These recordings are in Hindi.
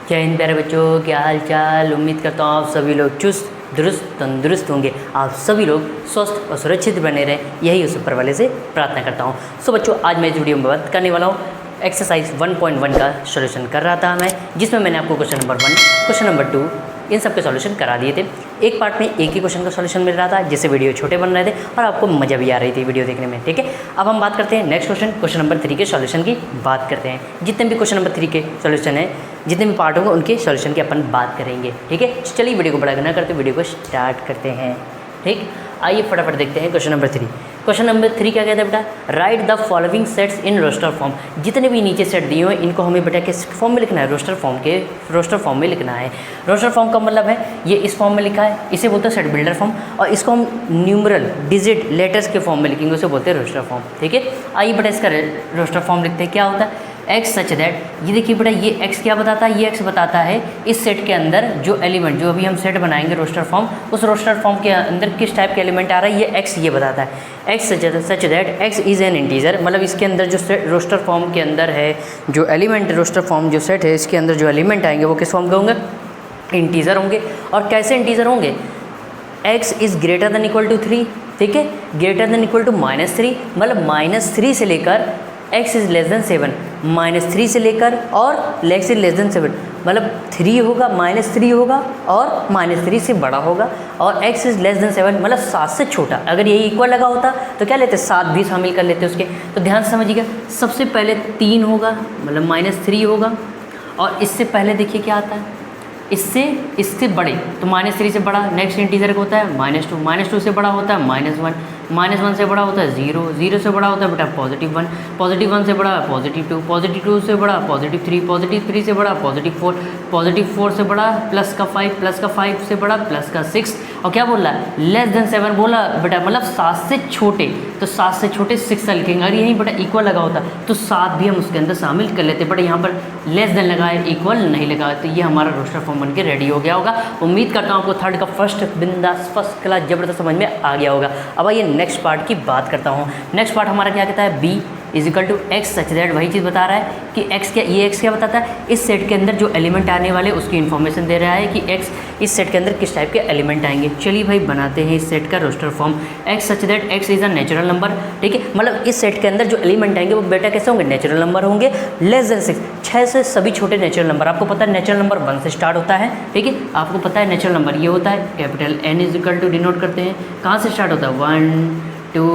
जय हिंद प्यारे बच्चों, क्या हाल चाल। उम्मीद करता हूँ आप सभी लोग चुस्त दुरुस्त तंदुरुस्त होंगे, आप सभी लोग स्वस्थ और सुरक्षित बने रहें, यही उस ऊपर वाले से प्रार्थना करता हूँ। सो बच्चों, आज मैं इस वीडियो में बात करने वाला हूँ एक्सरसाइज 1.1 का सॉल्यूशन कर रहा था मैं, जिसमें मैंने आपको क्वेश्चन नंबर 1, क्वेश्चन नंबर 2 इन सब के सॉल्यूशन करा दिए थे। एक पार्ट में एक ही क्वेश्चन का सॉल्यूशन मिल रहा था, जिससे वीडियो छोटे बन रहे थे और आपको मज़ा भी आ रही थी वीडियो देखने में। ठीक है, अब हम बात करते हैं नेक्स्ट क्वेश्चन नंबर 3 के सॉल्यूशन की बात करते हैं। जितने भी क्वेश्चन नंबर 3 के सॉल्यूशन है, जितने भी पार्ट होंगे उनके सॉल्यूशन की अपन बात करेंगे। ठीक है, चलिए वीडियो को बड़ा ना करते वीडियो को स्टार्ट करते हैं। ठीक, आइए फटाफट देखते हैं क्वेश्चन नंबर 3। क्वेश्चन नंबर 3 क्या कहता है बेटा, write the following sets in roster form. जितने भी नीचे सेट दिए हुए इनको हमें बेटा किस फॉर्म में लिखना है, रोस्टर फॉर्म में लिखना है। रोस्टर फॉर्म का मतलब है ये इस फॉर्म में लिखा है, इसे बोलते हैं सेट बिल्डर फॉर्म, और इसको हम न्यूमरल डिजिट लेटर्स के फॉर्म में लिखेंगे, उसे बोलते हैं रोस्टर फॉर्म। ठीक है, आइए बेटा इसका रोस्टर फॉर्म लिखते हैं। क्या होता है, एक्स सच दैट, ये देखिए बेटा ये एक्स क्या बताता है, ये एक्स बताता है इस सेट के अंदर जो एलिमेंट, जो अभी हम सेट बनाएंगे रोस्टर फॉर्म, उस रोस्टर फॉर्म के अंदर किस टाइप के एलिमेंट आ रहा है, ये एक्स ये बताता है। X such that x is an integer, मतलब इसके अंदर जो रोस्टर फॉर्म के अंदर है जो एलिमेंट, रोस्टर फॉर्म जो सेट है इसके अंदर जो एलिमेंट आएंगे वो किस फॉर्म के होंगे, इंटीजर होंगे। और कैसे इंटीजर होंगे, x is greater than equal to 3। ठीक है, ग्रेटर देन इक्वल टू -3, मतलब -3 से लेकर x इज़ लेस देन 7, -3 से लेकर और x इज़ लेस देन 7, मतलब 3 होगा, -3 होगा और -3 से बड़ा होगा, और x इज़ लेस देन 7 मतलब 7 से छोटा। अगर यही इक्वल लगा होता तो क्या लेते, 7 भी शामिल कर लेते उसके। तो ध्यान से समझिएगा, सबसे पहले 3 होगा मतलब -3 होगा, और इससे पहले देखिए क्या आता है, इससे बड़े तो -3 से बड़ा नेक्स्ट इंटीजर का होता है -2 से बड़ा होता है -1 -1 से बड़ा होता है 0 0 से बड़ा होता है बेटा +1 +1 से बड़ा +2 +2 से बड़ा +3 +3 से बड़ा +4 से बड़ा +5 से बड़ा +6, और क्या बोल रहा है, लेस देन 7 बोला बेटा, मतलब 7 से छोटे, तो 7 से छोटे 6 लिखेंगे। अगर यहीं बेटा इक्वल लगा होता तो 7 भी हम उसके अंदर शामिल कर लेते, बट यहाँ पर लेस देन लगा है, इक्वल नहीं लगा, तो ये हमारा रोस्टर फॉर्म बन के रेडी हो गया होगा। उम्मीद करता हूँ आपको थर्ड का फर्स्ट क्लास जबरदस्त समझ में आ गया होगा। अब आइए नेक्स्ट पार्ट की बात करता हूँ। नेक्स्ट पार्ट हमारा क्या कहता है, B equal to x such that, वही चीज़ बता रहा है कि एक्स क्या, ये एक्स क्या बताता है, इस सेट के अंदर जो एलिमेंट आने वाले उसकी इन्फॉर्मेशन दे रहा है कि एक्स इस सेट के अंदर किस टाइप के एलिमेंट आएंगे। चलिए भाई बनाते हैं इस सेट का roster form. X such that x is a natural number. ठीक है, मतलब इस सेट के अंदर जो एलिमेंट आएंगे वो बेटा कैसे होंगे, नेचुरल नंबर होंगे, लेस देन 6, 6 से सभी छोटे नेचुरल नंबर। आपको पता है नेचुरल नंबर 1 से स्टार्ट होता है। ठीक है, आपको पता है नेचुरल नंबर ये होता है capital N equal to denote करते हैं, कहाँ से स्टार्ट होता है, 1 2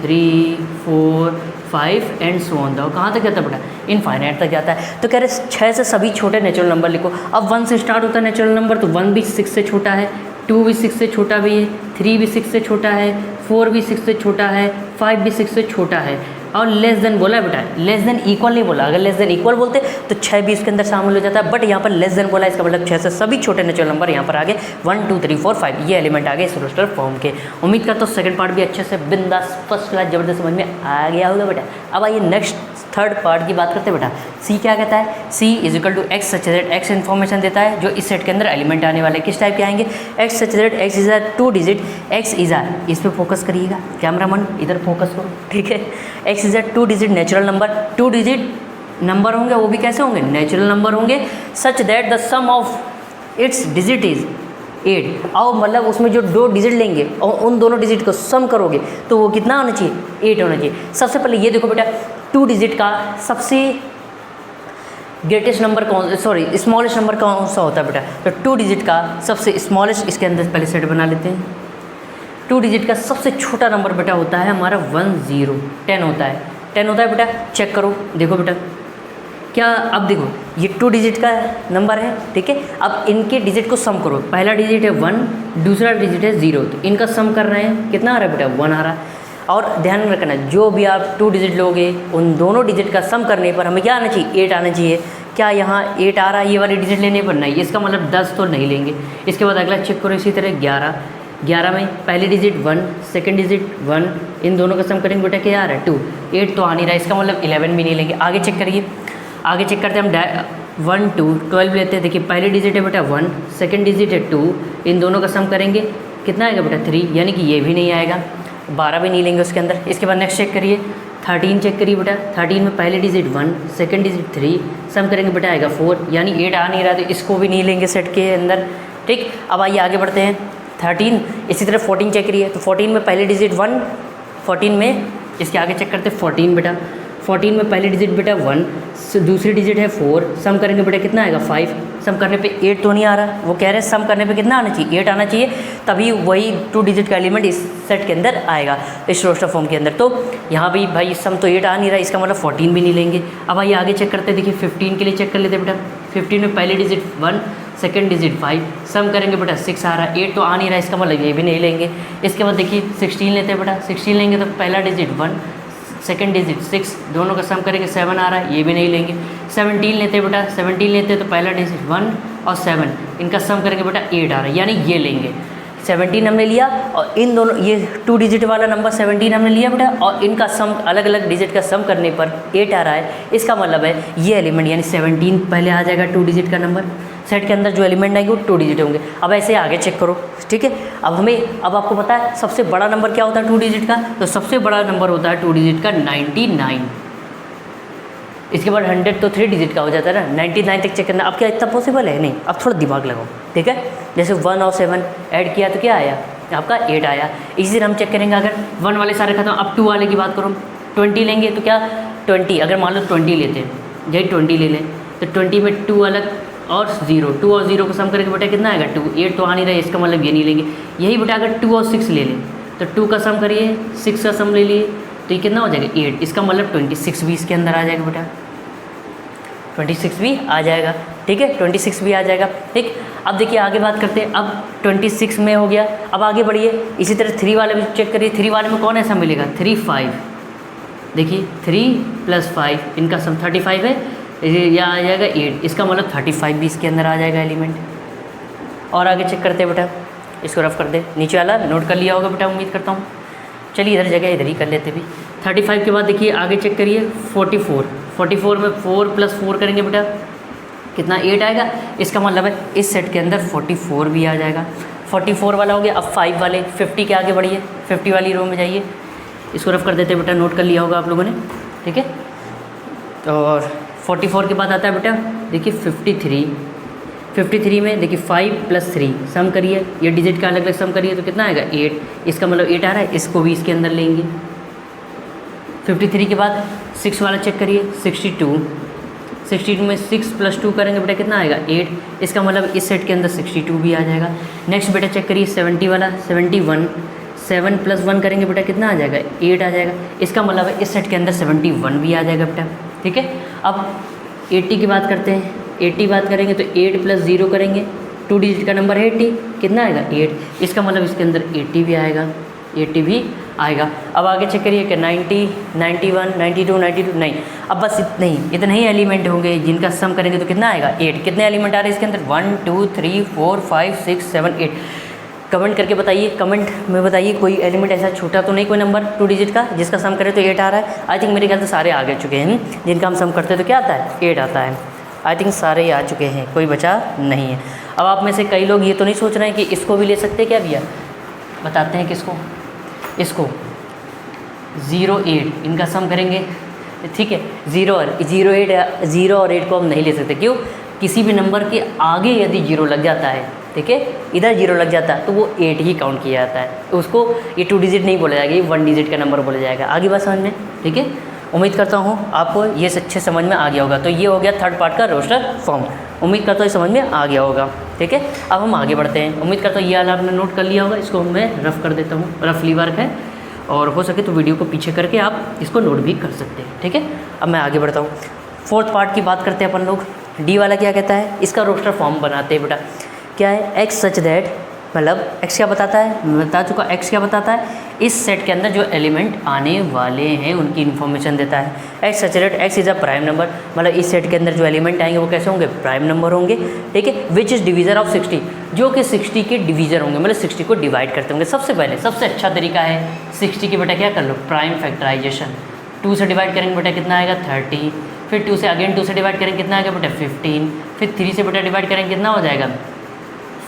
3 4 5 एंड सो ऑन द, कहाँ तक जाता है बेटा, इनफाइनाइट तक जाता है। तो कह रहे 6 से सभी छोटे नेचुरल नंबर लिखो। अब 1 से स्टार्ट होता है नेचुरल नंबर, तो 1 भी 6 से छोटा है, 2 भी 6 से छोटा भी है, 3 भी 6 से छोटा है, 4 भी 6 से छोटा है, 5 भी 6 से छोटा है, और लेस देन बोला बेटा, लेस देन इक्वल नहीं बोला। अगर लेस देन इक्वल बोलते तो 6 भी इसके अंदर शामिल हो जाता है, बट यहाँ पर लेस देन बोला, इसका मतलब 6 से सभी छोटे नेचुरल नंबर यहाँ पर आगे 1 2 3 4 5 ये एलिमेंट आ गए इस रोस्टर फॉर्म के। उम्मीद करता हूँ सेकंड पार्ट भी अच्छे से बिंदास फर्स्ट क्लास जबरदस्त समझ में आ गया होगा बेटा। अब आइए नेक्स्ट थर्ड पार्ट की बात करते हैं बेटा। सी क्या कहता है, C is equal to x such that, X information देता है जो इस सेट के अंदर एलिमेंट आने वाले किस टाइप के आएंगे, x such that x is are 2 digit, x is are, इस पर फोकस करिएगा कैमरामैन, इधर फोकस करो। ठीक है, x is are 2 digit natural number, 2 digit number होंगे, वो भी कैसे होंगे, नेचुरल नंबर होंगे, such that the sum of its digit is 8। और मतलब उसमें जो 2 डिजिट लेंगे और उन दोनों डिजिट को सम करोगे तो वो कितना होना चाहिए, 8 होना चाहिए। सबसे पहले ये देखो बेटा, 2 डिजिट का सबसे ग्रेटेस्ट नंबर स्मॉलेस्ट नंबर कौन सा होता है बेटा, तो 2 डिजिट का सबसे स्मॉलेस्ट, इसके अंदर पहले सेट बना लेते हैं। 2 डिजिट का सबसे छोटा नंबर बेटा होता है हमारा 10 होता है, 10 होता है बेटा, चेक करो, देखो बेटा क्या, अब देखो ये 2 डिजिट का नंबर है। ठीक है, अब इनके डिजिट को सम करो, पहला डिजिट है 1, दूसरा डिजिट है 0, तो इनका सम कर रहे हैं, कितना आ रहा है बेटा, 1 आ रहा है। और ध्यान रखना, जो भी आप 2 डिजिट लोगे उन दोनों डिजिट का सम करने पर हमें क्या आना चाहिए, 8 आना चाहिए। क्या यहाँ 8 आ रहा है, ये वाले डिजिट लेने पर नहीं, इसका मतलब 10 तो नहीं लेंगे। इसके बाद अगला चेक करो, इसी तरह 11 में पहले डिजिट 1, सेकंड डिजिट 1, इन दोनों का सम करेंगे बेटा क्या आ रहा है, 2, 8 तो आ नहीं रहा, इसका मतलब 11 भी नहीं लेंगे। आगे चेक करिए, आगे चेक करते हैं हम 1 2 12 लेते हैं। देखिए पहले डिजिट है बेटा 1, सेकंड डिजिट है 2, इन दोनों का सम करेंगे कितना आएगा बेटा 3, यानी कि ये भी नहीं आएगा, 12 भी नहीं लेंगे उसके अंदर। इसके बाद नेक्स्ट चेक करिए, 13 चेक करिए बेटा, 13 में पहले डिजिट 1, सेकंड डिजिट 3, सम करेंगे बेटा आएगा 4, यानी 8 आ नहीं रहा तो इसको भी नहीं लेंगे सेट के अंदर। ठीक, अब आइए आगे बढ़ते हैं। 13 इसी तरह 14 चेक करिए, तो 14 में पहले डिजिट 1, 14 में इसके आगे चेक करते हैं 14 बेटा, 14 में पहले डिजिट बेटा 1, दूसरी डिजिट है 4, सम करेंगे बेटा कितना आएगा 5, सम करने पे 8 तो नहीं आ रहा, वो कह रहे हैं सम करने पे कितना आना चाहिए 8 आना चाहिए, तभी वही 2 डिजिट का एलिमेंट इस सेट के अंदर आएगा, इस रोस्टर फॉर्म के अंदर। तो यहाँ भी भाई सम तो 8 आ नहीं रहा, इसका मतलब 14 भी नहीं लेंगे। अब आइए आगे चेक करते हैं, देखिए 15 के लिए चेक कर लेते बेटा, 15 में पहले डिजिट 1, सेकंड डिजिट 5, सम करेंगे बेटा 6 आ रहा है, 8 तो आ नहीं रहा, इसका मतलब ये भी नहीं लेंगे। इसके बाद देखिए 16 लेते हैं बेटा, 16 लेंगे तो पहला डिजिट 1, सेकंड डिजिट 6, दोनों का सम करेंगे 7 आ रहा है, ये भी नहीं लेंगे। 17 लेते हैं बेटा, 17 लेते हैं तो पहला डिजिट 1 और 7, इनका सम करेंगे बेटा 8 आ रहा है, यानी ये लेंगे। 17 हमने लिया और इन दोनों ये 2 डिजिट वाला नंबर 17 हमने लिया बेटा, और इनका सम अलग अलग डिजिट का सम करने पर 8 आ रहा है, इसका मतलब है ये एलिमेंट यानी 17 पहले आ जाएगा 2 डिजिट का नंबर, सेट के अंदर जो एलिमेंट आएंगे वो 2 डिजिट होंगे। अब ऐसे आगे चेक करो, ठीक है। अब आपको पता है सबसे बड़ा नंबर क्या होता है 2 डिजिट का, तो सबसे बड़ा नंबर होता है 2 डिजिट का 99। इसके बाद 100 तो 3 डिजिट का हो जाता है ना, 99 तक चेक करना। अब क्या इतना पॉसिबल है? नहीं, अब थोड़ा दिमाग लगाओ, ठीक है। जैसे 1 और 7 ऐड किया तो क्या आया आपका 8 आया। इसी तरह हम चेक करेंगे, अगर 1 वाले सारे खत्म, अब 2 वाले की बात करो, 20 लेंगे तो क्या 20, अगर मान लो 20 लेते हैं, यही 20 ले लें तो 20 में 2 अलग और 0, 2 और 0 को सम करके बेटा कितना आएगा 2, 8 तो आ नहीं रहा है, इसका मतलब ये नहीं लेंगे। यही बेटा अगर 2 और 6 ले लें तो 2 का सम करिए, 6 का सम ले लिए तो ये कितना हो जाएगा 8, इसका मतलब 26 भी इसके अंदर आ जाएगा बेटा, 26 भी आ जाएगा, ठीक है, 26 भी आ जाएगा। ठीक, अब देखिए आगे बात करते हैं। अब 26 में हो गया, अब आगे बढ़िए, इसी तरह 3 वाले भी चेक करिए। 3 वाले में कौन ऐसा मिलेगा 3, 5, देखिए 3 + 5 इनका सम 35 है, यह आ जाएगा 8, इसका मतलब 35 भी इसके अंदर आ जाएगा एलिमेंट। और आगे चेक करते हैं बेटा, इसको रफ कर दे, नीचे वाला नोट कर लिया होगा बेटा, उम्मीद करता हूँ। चलिए इधर जगह इधर ही कर लेते भी। 35 के बाद देखिए आगे चेक करिए 44 में 4 + 4 करेंगे बेटा कितना 8 आएगा, इसका मतलब है इस सेट के अंदर 44 भी आ जाएगा। 44 वाला हो गया। अब 5 वाले 50 के आगे बढ़िए, 50 वाली रो में जाइए, इसको रफ कर देते बेटा, नोट कर लिया होगा आप लोगों ने, ठीक है। और 44 के बाद आता है बेटा देखिए 53 में देखिए 5 + 3 सम करिए, ये डिजिट का अलग अलग सम करिए तो कितना आएगा 8, इसका मतलब 8 आ रहा है, इसको भी इसके अंदर लेंगे। 53 के बाद 6 वाला चेक करिए 62 में 6 + 2 करेंगे बेटा कितना आएगा 8, इसका मतलब इस सेट के अंदर 62 भी आ जाएगा। नेक्स्ट बेटा चेक करिए 70 वाला 71, 7 + 1 करेंगे बेटा कितना आ जाएगा 8 आ जाएगा, इसका मतलब है इस सेट के अंदर 71 भी आ जाएगा बेटा, ठीक है। अब 80 की बात करते हैं, 80 बात करेंगे तो 8 + 0 करेंगे, 2 डिजिट का नंबर है 80, कितना आएगा 8, इसका मतलब इसके अंदर 80 भी आएगा, 80 भी आएगा। अब आगे चेक करिए कि 90, 91, 92 नहीं, अब बस इतने ही एलिमेंट होंगे जिनका सम करेंगे तो कितना आएगा 8। कितने एलिमेंट आ रहे हैं इसके अंदर 1 2 3 4 5 6 7 8। कमेंट करके बताइए, कमेंट में बताइए कोई एलिमेंट ऐसा छोटा तो नहीं, कोई नंबर 2 डिजिट का जिसका सम करे तो 8 आ रहा है। आई थिंक मेरे ख्याल से सारे आगे चुके हैं, जिनका हम सम करते हैं तो क्या आता है 8 आता है। आई थिंक सारे ही आ चुके हैं, कोई बचा नहीं है। अब आप में से कई लोग ये तो नहीं सोच रहे हैं कि इसको भी ले सकते हैं क्या भैया, बताते हैं किसको, इसको 0 8 इनका सम करेंगे, ठीक है। 0 और 8 को हम नहीं ले सकते, क्यों, किसी भी नंबर के आगे यदि 0 लग जाता है, ठीक है, इधर 0 लग जाता है तो वो 8 ही काउंट किया जाता है, तो उसको ये 2 डिजिट नहीं बोला जाएगा, ये 1 डिजिट का नंबर बोला जाएगा। आगे बात समझ में, ठीक है। उम्मीद करता हूँ आपको ये अच्छे समझ में आ गया होगा। तो ये हो गया थर्ड पार्ट का रोस्टर फॉर्म, उम्मीद करता हूँ ये समझ में आ गया होगा, ठीक है। अब हम आगे बढ़ते हैं। उम्मीद करता हूँ ये वाला आपने नोट कर लिया होगा, इसको मैं रफ कर देता हूँ, रफली वर्क है, और हो सके तो वीडियो को पीछे करके आप इसको नोट भी कर सकते हैं, ठीक है। अब मैं आगे बढ़ता हूँ, फोर्थ पार्ट की बात करते हैं अपन लोग। डी वाला क्या कहता है, इसका रोस्टर फॉर्म बनाते हैं बेटा, क्या है, एक्स सच दैट, मतलब एक्स क्या बताता है, मैं बता चुका, एक्स क्या बताता है, इस सेट के अंदर जो एलिमेंट आने वाले हैं उनकी इन्फॉर्मेशन देता है। X such that x is a prime number, मतलब इस सेट के अंदर जो एलिमेंट आएंगे वो कैसे होंगे, प्राइम नंबर होंगे, ठीक है। विच इज़ डिवीज़र ऑफ 60, जो कि 60 के डिवीज़र होंगे, मतलब 60 को डिवाइड करते होंगे। सबसे पहले सबसे अच्छा तरीका है 60 की बेटा क्या कर लो, प्राइम फैक्टराइजेशन। 2 से डिवाइड करेंगे बेटा कितना आएगा 30, फिर 2 से अगेन 2 से डिवाइड करेंगे कितना आएगा बेटा 15, फिर 3 से बेटा डिवाइड करेंगे कितना हो जाएगा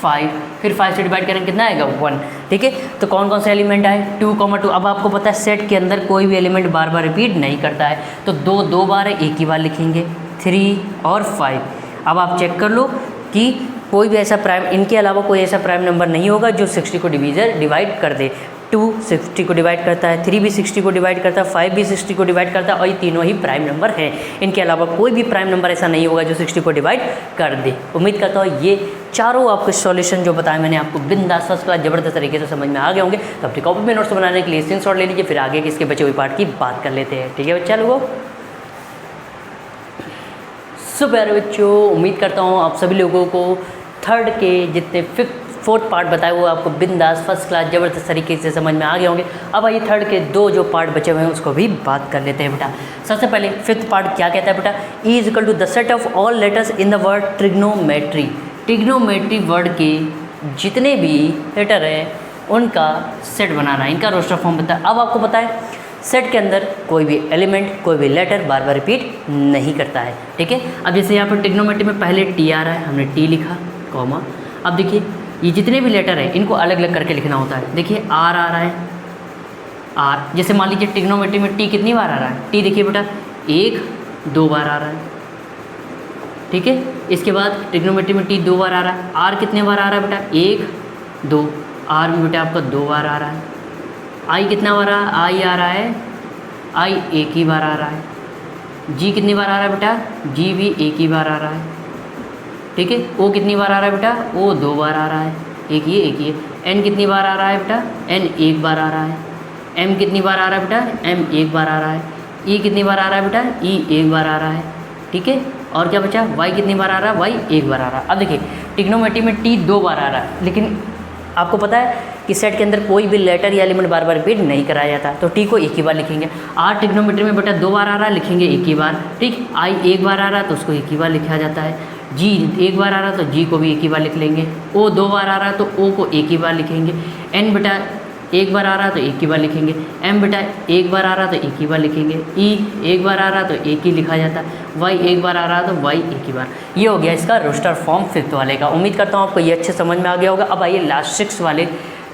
5, फिर 5 से डिवाइड करेंगे कितना आएगा 1। ठीक है, तो कौन कौन से एलिमेंट आए 2, 2। अब आपको पता है सेट के अंदर कोई भी एलिमेंट बार बार रिपीट नहीं करता है, तो 2 बार है, एक ही बार लिखेंगे, 3 और 5। अब आप चेक कर लो कि कोई भी ऐसा प्राइम, इनके अलावा कोई ऐसा प्राइम नंबर नहीं होगा जो 60 को डिवाइड कर दे। 2 60 को डिवाइड करता है, 3 भी 60 को डिवाइड करता है, 5 भी 60 को डिवाइड करता है, और ये तीनों ही प्राइम नंबर हैं। इनके अलावा कोई भी प्राइम नंबर ऐसा नहीं होगा जो 60 को डिवाइड कर दे। उम्मीद करता हूँ ये चारों आपके सॉल्यूशन जो बताए मैंने आपको बिंदास फर्स्ट क्लास ज़बरदस्त तरीके से समझ में आ गए होंगे। तो अपनी कॉपी में नोट्स बनाने के लिए स्क्रीनशॉट ले लीजिए, फिर आगे इसके बचे हुए पार्ट की बात कर लेते हैं। ठीक है बच्चा लोगों, सो प्यारे बच्चों, उम्मीद करता हूँ आप सभी लोगों को थर्ड के जितने 4th पार्ट बताए वो आपको बिंदास फर्स्ट क्लास ज़बरदस्त तरीके से समझ में आ गए होंगे। अब आइए थर्ड के 2 जो पार्ट बचे हुए हैं उसको भी बात कर लेते हैं बेटा। सबसे पहले 5th पार्ट क्या कहता है बेटा, E is equal to the set of all letters in the word trigonometry. Trigonometry word के जितने भी लेटर हैं उनका सेट बनाना है, इनका रोस्टर फॉर्म बताया। अब आपको पता है सेट के अंदर कोई भी एलिमेंट, कोई भी लेटर बार बार रिपीट नहीं करता है। ठीक है, अब जैसे यहाँ पर ट्रिग्नोमेट्री में पहले टी आ रहा है, हमने टी लिखा, कॉमा। अब देखिए ये जितने भी लेटर हैं इनको अलग अलग करके लिखना होता है। देखिए आर आ रहा है, आर जैसे मान लीजिए ट्रिग्नोमेट्री में टी कितनी बार आ रहा है, टी देखिए बेटा 1-2 बार आ रहा है। ठीक है, इसके बाद ट्रिग्नोमेट्री में टी 2 बार आ रहा है। आर कितने बार आ रहा है बेटा, 1-2, आर भी बेटा आपका 2 बार आ रहा है। आई कितना बार आई आ रहा है, आई एक ही बार आ रहा है। जी कितनी बार आ रहा है बेटा, जी भी एक ही बार आ रहा है। ठीक है, ओ कितनी बार आ रहा है बेटा, ओ 2 बार आ रहा है, एक ही है। एन कितनी बार आ रहा है बेटा, एन 1 बार आ रहा है। एम कितनी बार आ रहा है बेटा, एम 1 बार आ रहा है। ई कितनी बार आ रहा है बेटा, ई 1 बार आ रहा है। ठीक है, और क्या बचा, वाई कितनी बार आ रहा है, वाई 1 बार आ रहा है। अब देखिए ट्रिग्नोमेट्री में टी 2 बार आ रहा है, लेकिन आपको पता है कि सेट के अंदर कोई भी लेटर या एलिमेंट बार बार रिपीट नहीं कराया जाता, तो टी को एक ही बार लिखेंगे। आर ट्रिग्नोमेट्री में बेटा 2 बार आ रहा है, लिखेंगे एक ही बार। ठीक, आई 1 बार आ रहा है तो उसको एक ही बार लिखा जाता है। जी 1 बार आ रहा है तो जी को भी एक ही बार लिख लेंगे। ओ 2 बार आ रहा है तो ओ को एक ही बार लिखेंगे। एन बेटा 1 बार आ रहा है तो एक ही बार लिखेंगे। एम बेटा 1 बार आ रहा है तो एक ही बार लिखेंगे। ई 1 बार आ रहा है तो एक ही लिखा जाता है। वाई 1 बार आ रहा है तो वाई एक ही बार। ये हो गया इसका रोस्टर फॉर्म 5th वाले का। उम्मीद करता हूँ आपको ये अच्छे समझ में आ गया होगा। अब आइए लास्ट 6 वाले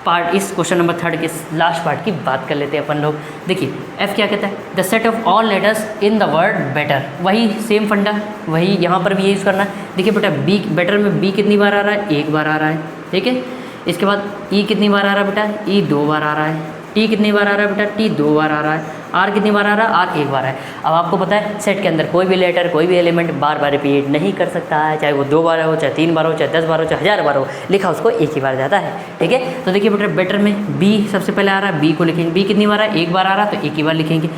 पार्ट, इस क्वेश्चन नंबर 3 के लास्ट पार्ट की बात कर लेते हैं अपन लोग। देखिए एफ क्या कहता है, the set of all letters in the word better. वही सेम फंडा, वही यहाँ पर भी ये यूज़ करना है। देखिए बेटा बी, बेटर में बी कितनी बार आ रहा है, 1 बार आ रहा है। ठीक है, इसके बाद ई कितनी बार आ रहा है बेटा, ई 2 बार आ रहा है। टी कितनी बार आ रहा है बेटा, टी 2 बार आ रहा है। आर कितनी बार आ रहा है, आर 1 बार है। अब आपको पता है सेट के अंदर कोई भी लेटर, कोई भी एलिमेंट बार बार रिपीट नहीं कर सकता है, चाहे वो 2 बार हो, चाहे 3 बार हो, चाहे 10 बार हो, चाहे 1000 बार हो, लिखा उसको एक ही बार जाता है। ठीक है, तो देखिए बेटा बेटर में बी सबसे पहले आ रहा है, बी को लिखेंगे। बी कितनी बार है, 1 बार आ रहा है तो एक ही बार लिखेंगे।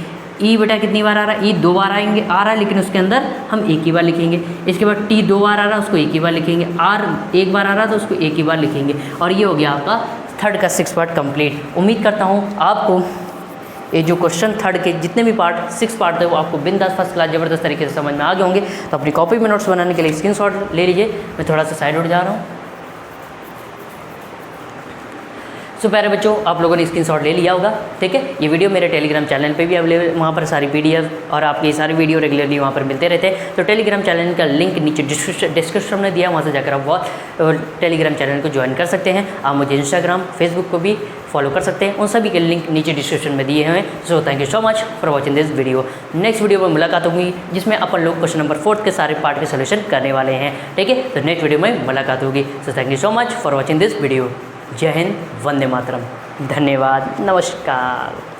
ई बेटा कितनी बार आ रहा है, ई 2 बार आ रहा है, लेकिन उसके अंदर हम एक ही बार लिखेंगे। इसके बाद टी 2 बार आ रहा है, उसको एक ही बार लिखेंगे। आर 1 बार आ रहा है तो उसको एक ही बार लिखेंगे। और ये हो गया आपका थर्ड का 6 पार्ट कंप्लीट। उम्मीद करता हूँ आपको ये जो क्वेश्चन थर्ड के जितने भी पार्ट 6 पार्ट थे वो आपको बिंदास फर्स्ट क्लास ज़बरदस्त तरीके से समझ में आ गए होंगे। तो अपनी कॉपी में नोट्स बनाने के लिए स्क्रीनशॉट ले लीजिए। मैं थोड़ा सा साइड उठ जा रहा हूँ। सो प्यारे बच्चों, आप लोगों ने स्क्रीनशॉट ले लिया होगा। ठीक है, ये वीडियो मेरे टेलीग्राम चैनल पे भी अवेलेबल, वहाँ पर सारी PDF और आपकी सारी वीडियो रेगुलरली वहाँ पर मिलते रहते हैं। तो टेलीग्राम चैनल का लिंक नीचे डिस्क्रिप्शन में दिया, वहाँ से जाकर आप वो टेलीग्राम चैनल को ज्वाइन कर सकते हैं। आप मुझे इंस्टाग्राम, फेसबुक को भी फॉलो कर सकते हैं, उन सभी के लिंक नीचे डिस्क्रिप्शन में दिए हैं। So thank you so much for watching this video. Next video में मुलाकात होगी जिसमें अपन लोग क्वेश्चन नंबर 4 के सारे पार्ट के सोल्यूशन करने वाले हैं। ठीक है, तो नेक्स्ट वीडियो में मुलाकात होगी। So thank you so much for watching this video. जय हिंद, वंदे मातरम, धन्यवाद, नमस्कार।